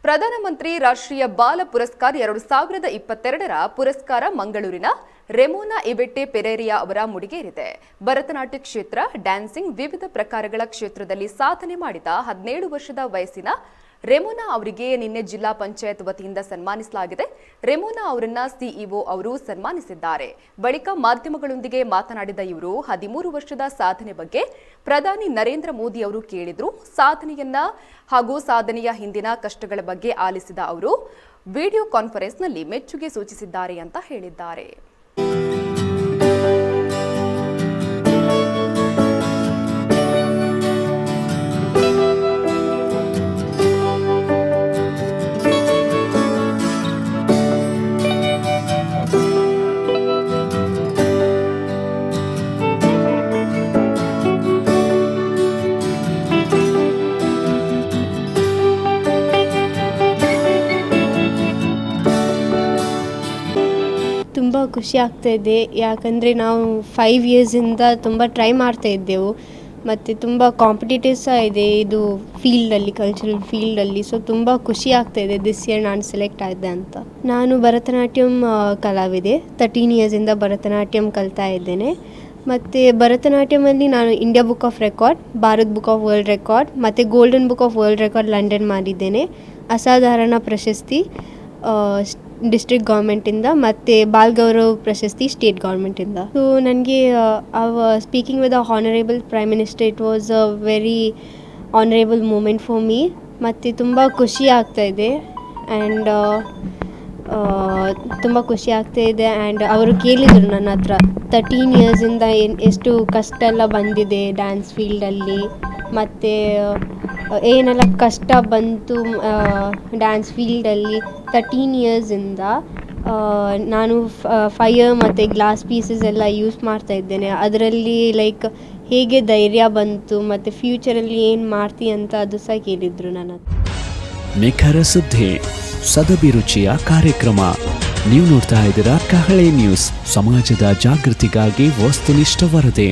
ಪ್ರಧಾನಮಂತ್ರಿ ರಾಷ್ಟ್ರೀಯ ಬಾಲ ಪುರಸ್ಕಾರ 2022ರ ಪುರಸ್ಕಾರ ಮಂಗಳೂರಿನ ರೆಮೋನಾ ಇಬೆಟ್ಟೆ ಪೆರೇರಿಯಾ ಅವರ ಮುಡಿಗೇರಿದೆ. ಭರತನಾಟ್ಯ ಕ್ಷೇತ್ರ, ಡ್ಯಾನ್ಸಿಂಗ್, ವಿವಿಧ ಪ್ರಕಾರಗಳ ಕ್ಷೇತ್ರದಲ್ಲಿ ಸಾಧನೆ ಮಾಡಿದ 17 ವರ್ಷದ ವಯಸ್ಸಿನ ರೆಮೋನಾ ಅವರಿಗೆ ನಿನ್ನೆ ಜಿಲ್ಲಾ ಪಂಚಾಯತ್ ವತಿಯಿಂದ ಸನ್ಮಾನಿಸಲಾಗಿದೆ. ರೆಮೋನಾ ಅವರನ್ನ ಸಿಇಒ ಅವರು ಸನ್ಮಾನಿಸಿದ್ದಾರೆ. ಬಳಿಕ ಮಾಧ್ಯಮಗಳೊಂದಿಗೆ ಮಾತನಾಡಿದ ಇವರು 13 ವರ್ಷದ ಸಾಧನೆ ಬಗ್ಗೆ ಪ್ರಧಾನಿ ನರೇಂದ್ರ ಮೋದಿ ಅವರು ಕೇಳಿದ್ರು. ಸಾಧನೆಯ ಹಿಂದಿನ ಕಷ್ಟಗಳ ಬಗ್ಗೆ ಆಲಿಸಿದ ಅವರು ವಿಡಿಯೋ ಕಾನ್ಫರೆನ್ಸ್ನಲ್ಲಿ ಮೆಚ್ಚುಗೆ ಸೂಚಿಸಿದ್ದಾರೆ ಅಂತ ಹೇಳಿದ್ದಾರೆ. ತುಂಬ ಖುಷಿ ಆಗ್ತಾ ಇದೆ. ಯಾಕಂದರೆ ನಾವು 5 ಇಯರ್ಸಿಂದ ತುಂಬ ಟ್ರೈ ಮಾಡ್ತಾ ಇದ್ದೆವು ಮತ್ತು ತುಂಬ ಕಾಂಪಿಟೇಟಿವ್ ಸಹ ಇದೆ ಇದು ಫೀಲ್ಡಲ್ಲಿ, ಕಲ್ಚರಲ್ ಫೀಲ್ಡಲ್ಲಿ. ಸೊ ತುಂಬ ಖುಷಿ ಆಗ್ತಾ ಇದೆ ದಿಸ್ ಇಯರ್ ನಾನು ಸೆಲೆಕ್ಟ್ ಆಗಿದೆ ಅಂತ. ನಾನು ಭರತನಾಟ್ಯಂ ಕಲಾವಿದೆ. 13 ಇಯರ್ಸಿಂದ ಭರತನಾಟ್ಯಂ ಕಲಿತಾ ಇದ್ದೇನೆ. ಮತ್ತು ಭರತನಾಟ್ಯಮಲ್ಲಿ ನಾನು India book of record, Bharat book of world record ಮತ್ತು golden book of world record London ಮಾಡಿದ್ದೇನೆ. ಅಸಾಧಾರಣ ಪ್ರಶಸ್ತಿ ಡಿಸ್ಟ್ರಿಕ್ಟ್ ಗೌರ್ಮೆಂಟಿಂದ ಮತ್ತು ಬಾಲ್ ಗೌರವ್ ಪ್ರಶಸ್ತಿ ಸ್ಟೇಟ್ ಗೌರ್ಮೆಂಟಿಂದ. ಸೊ ನನಗೆ speaking with the honourable prime minister, it was a very honourable moment for me. ಮತ್ತು ತುಂಬ ಖುಷಿ ಆಗ್ತಾ ಇದೆ ಆ್ಯಂಡ್ ತುಂಬ ಖುಷಿ ಆಗ್ತಾ ಇದೆ. ಆ್ಯಂಡ್ ಅವರು ಕೇಳಿದರು ನನ್ನ ಹತ್ರ 13 ಇಯರ್ಸಿಂದ ಎಷ್ಟು ಕಷ್ಟ ಎಲ್ಲ ಬಂದಿದೆ ಡ್ಯಾನ್ಸ್ ಫೀಲ್ಡಲ್ಲಿ ಮತ್ತು ಏನೆಲ್ಲ ಕಷ್ಟ ಬಂತು ಡ್ಯಾನ್ಸ್ ಫೀಲ್ಡಲ್ಲಿ 13 ಇಯರ್ಸಿಂದ. ನಾನು ಫೈರ್ ಮತ್ತು ಗ್ಲಾಸ್ ಪೀಸಸ್ ಎಲ್ಲ ಯೂಸ್ ಮಾಡ್ತಾ ಇದ್ದೇನೆ. ಅದರಲ್ಲಿ ಲೈಕ್ ಹೇಗೆ ಧೈರ್ಯ ಬಂತು ಮತ್ತು ಫ್ಯೂಚರಲ್ಲಿ ಏನು ಮಾಡ್ತಿ ಅಂತ ಅದು ಸಹ ಕೇಳಿದರು ನನ್ನ ಹತ್ರ. ನಿಖರ ಸುದ್ದಿ, ಸದಭಿರುಚಿಯ ಕಾರ್ಯಕ್ರಮ. ನೀವು ನೋಡ್ತಾ ಇದ್ದೀರಾ ಕಹಳೆ ನ್ಯೂಸ್, ಸಮಾಜದ ಜಾಗೃತಿಗಾಗಿ ವಸ್ತುನಿಷ್ಠ ವರದಿ.